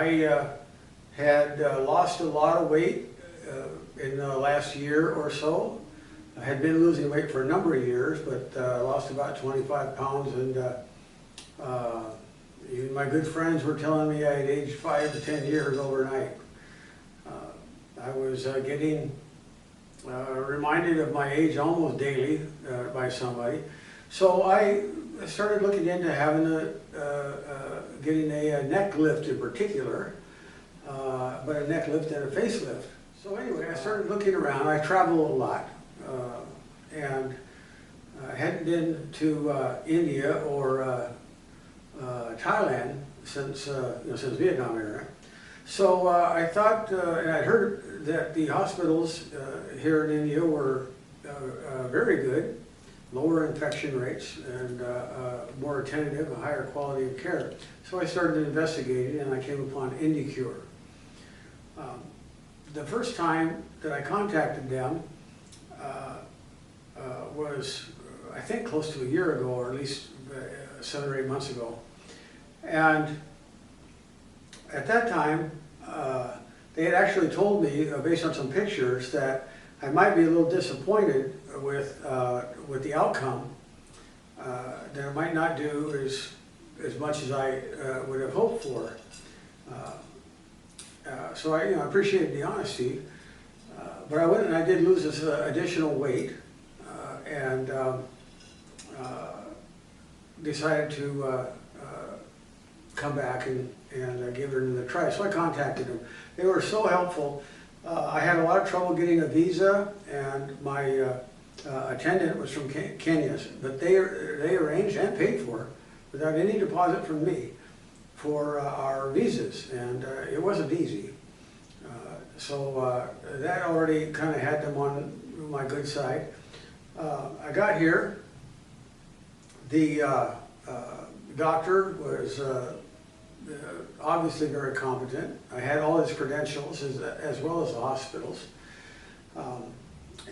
I had lost a lot of weight in the last year or so. I had been losing weight for a number of years, but lost about 25 pounds, and even my good friends were telling me I had aged 5 to 10 years overnight. I was getting reminded of my age almost daily by somebody. So I started looking into having getting a neck lift in particular, but a neck lift and a facelift. So anyway, I started looking around. I travel a lot, and I hadn't been to India or Thailand since Vietnam era. So I thought, and I'd heard that the hospitals here in India were very good, lower infection rates, and more attentive, a higher quality of care. So I started investigating, and I came upon IndiCure. The first time that I contacted them was, I think, close to a year ago, or at least 7 or 8 months ago. And at that time, they had actually told me, based on some pictures, that I might be a little disappointed with the outcome, that I might not do as much as I would have hoped for. So I appreciated the honesty, but I went and I did lose this additional weight, and decided to come back and give it another try. So I contacted them. They were so helpful. I had a lot of trouble getting a visa, and my attendant was from Kenya, but they arranged and paid for, without any deposit from me, for our visas, and it wasn't easy. So that already kind of had them on my good side. I got here. The doctor was obviously very competent. I had all his credentials as well as the hospitals.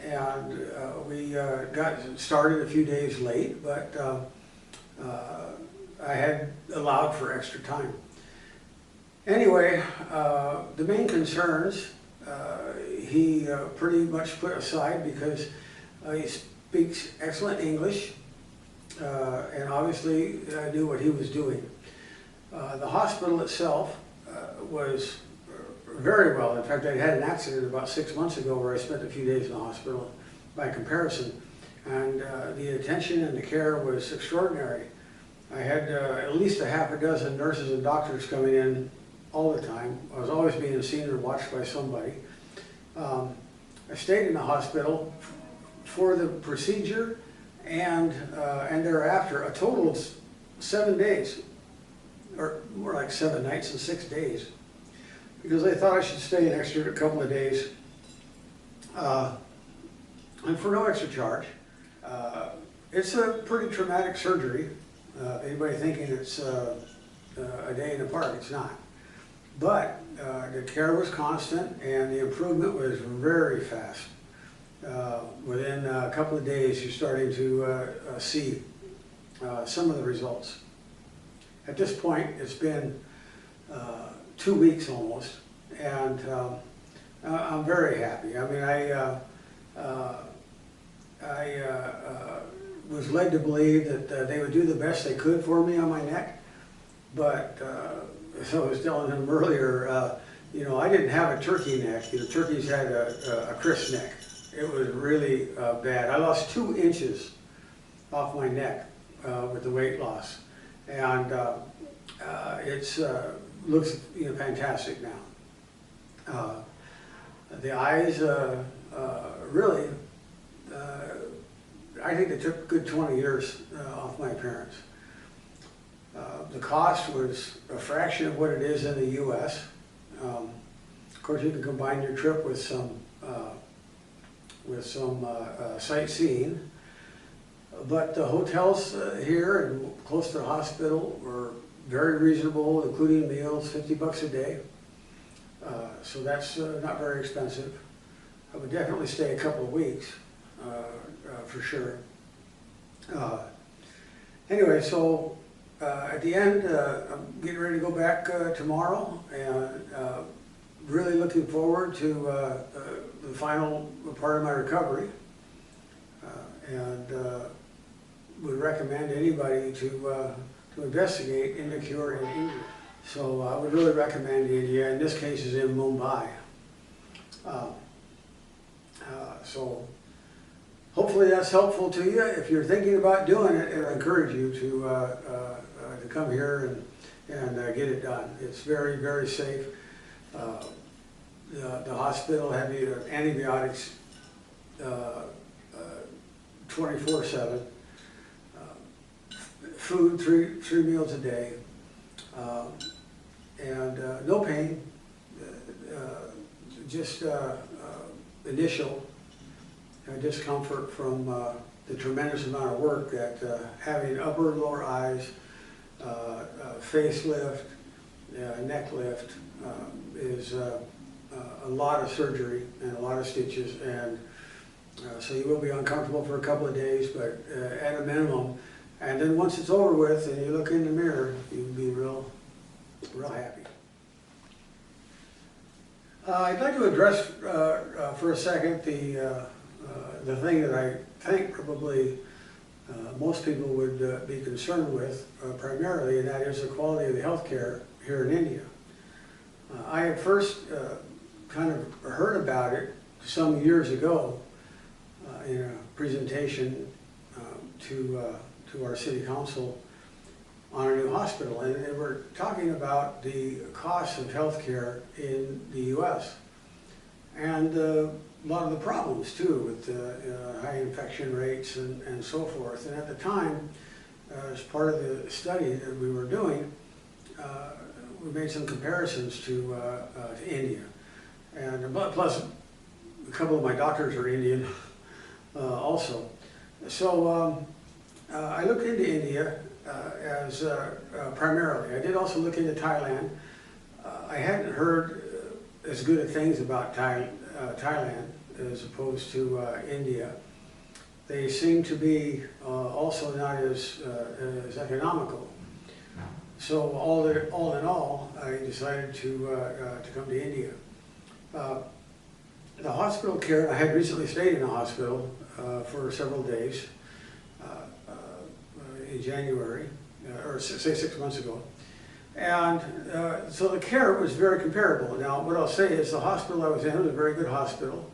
And we got started a few days late, but I had allowed for extra time. Anyway, the main concerns he pretty much put aside, because he speaks excellent English, and obviously knew what he was doing. The hospital itself was very well. In fact, I had an accident about 6 months ago where I spent a few days in the hospital by comparison, and the attention and the care was extraordinary. I had at least a half a dozen nurses and doctors coming in all the time. I was always being seen or watched by somebody. I stayed in the hospital for the procedure and thereafter a total of 7 days, or more like 7 nights and 6 days, because they thought I should stay an extra couple of days, and for no extra charge. It's a pretty traumatic surgery. Anybody thinking it's a day in the park, it's not. But the care was constant, and the improvement was very fast. Within a couple of days, you're starting to see some of the results. At this point, it's been 2 weeks almost, and I'm very happy. I mean, I was led to believe that they would do the best they could for me on my neck, but so I was telling him earlier, I didn't have a turkey neck. Turkeys had a crisp neck. It was really bad. I lost 2 inches off my neck with the weight loss, and it's looks fantastic now. The eyes really, I think they took a good 20 years off my appearance. The cost was a fraction of what it is in the U.S. Of course, you can combine your trip with some sightseeing, but the hotels here and close to the hospital were very reasonable, including meals, $50 a day. So that's not very expensive. I would definitely stay a couple of weeks, for sure. Anyway, so at the end, I'm getting ready to go back tomorrow, and really looking forward to the final part of my recovery, and would recommend anybody to investigate IndiCure in India. So I would really recommend India. In this case, is in Mumbai. So hopefully that's helpful to you. If you're thinking about doing it, I encourage you to come here and get it done. It's very, very safe. The hospital have you antibiotics 24/7. Food three meals a day, and no pain, just initial discomfort from the tremendous amount of work that having upper and lower eyes, facelift, neck lift is a lot of surgery and a lot of stitches, and so you will be uncomfortable for a couple of days, but at a minimum. And then once it's over with and you look in the mirror, you'll be real happy. I'd like to address for a second the thing that I think probably most people would be concerned with primarily, and that is the quality of the health care here in India. I had first kind of heard about it some years ago in a presentation to our city council on a new hospital, and they were talking about the cost of health care in the U.S. and a lot of the problems too with high infection rates and so forth. And at the time, as part of the study that we were doing, we made some comparisons to India, and plus a couple of my doctors are Indian also. So I looked into India as primarily. I did also look into Thailand. I hadn't heard as good of things about Thailand as opposed to India. They seem to be also not as economical. So all in all, I decided to come to India. The hospital care, I had recently stayed in a hospital for several days in January, or say 6 months ago. And so the care was very comparable. Now, what I'll say is the hospital I was in was a very good hospital,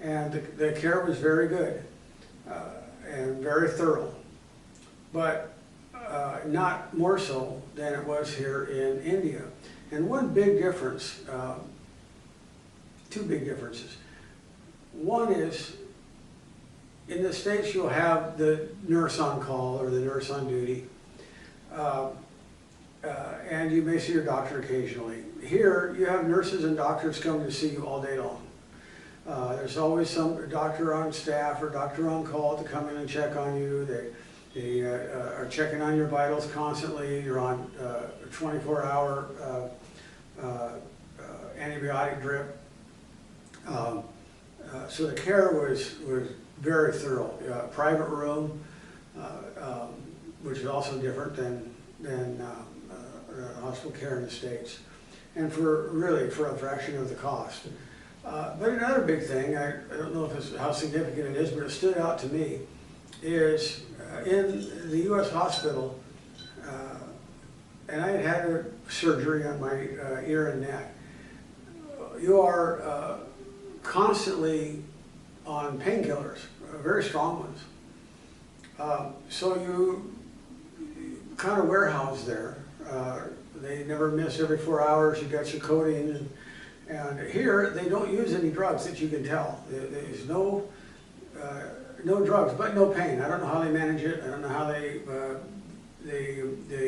and the care was very good and very thorough, but not more so than it was here in India. And one big difference, two big differences. One is, in the States you'll have the nurse on call or the nurse on duty, and you may see your doctor occasionally. Here you have nurses and doctors coming to see you all day long. There's always some doctor on staff or doctor on call to come in and check on you. They are checking on your vitals constantly. You're on a 24-hour antibiotic drip. So the care was very thorough. Private room, which is also different than hospital care in the States, and for a fraction of the cost. But another big thing, I don't know how significant it is, but it stood out to me, is in the U.S. hospital, and I had a surgery on my ear and neck. You are constantly on painkillers, very strong ones. So you kind of warehouse there. They never miss every 4 hours. You got your codeine, and here they don't use any drugs that you can tell. There's no drugs, but no pain. I don't know how they manage it. I don't know how they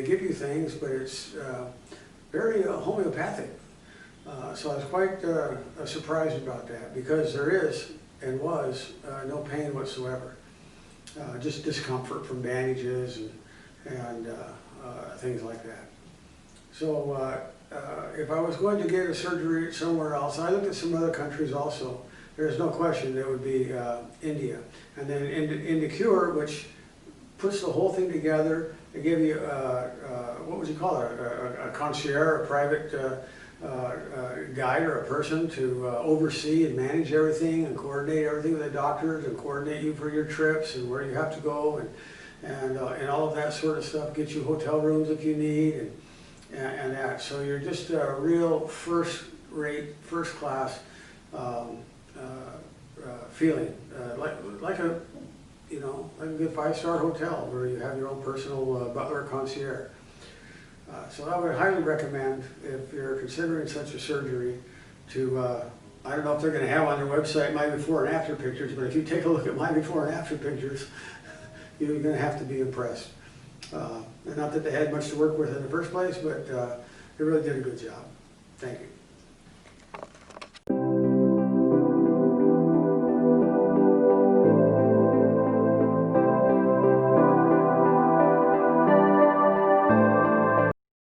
give you things, but it's very homeopathic. So I was quite surprised about that, because there is and was no pain whatsoever, just discomfort from bandages and things like that. So if I was going to get a surgery somewhere else, I looked at some other countries also. There's no question it would be India. And then IndiCure, which puts the whole thing together. They give you, what would you call it, a concierge, a private guide or a person to oversee and manage everything and coordinate everything with the doctors and coordinate you for your trips and where you have to go and all of that sort of stuff. Get you hotel rooms if you need and that. So you're just a real first-rate, first-class feeling, like a good 5-star hotel where you have your own personal butler concierge. So I would highly recommend, if you're considering such a surgery, to, I don't know if they're going to have on their website my before and after pictures, but if you take a look at my before and after pictures, you're going to have to be impressed. And not that they had much to work with in the first place, but they really did a good job. Thank you.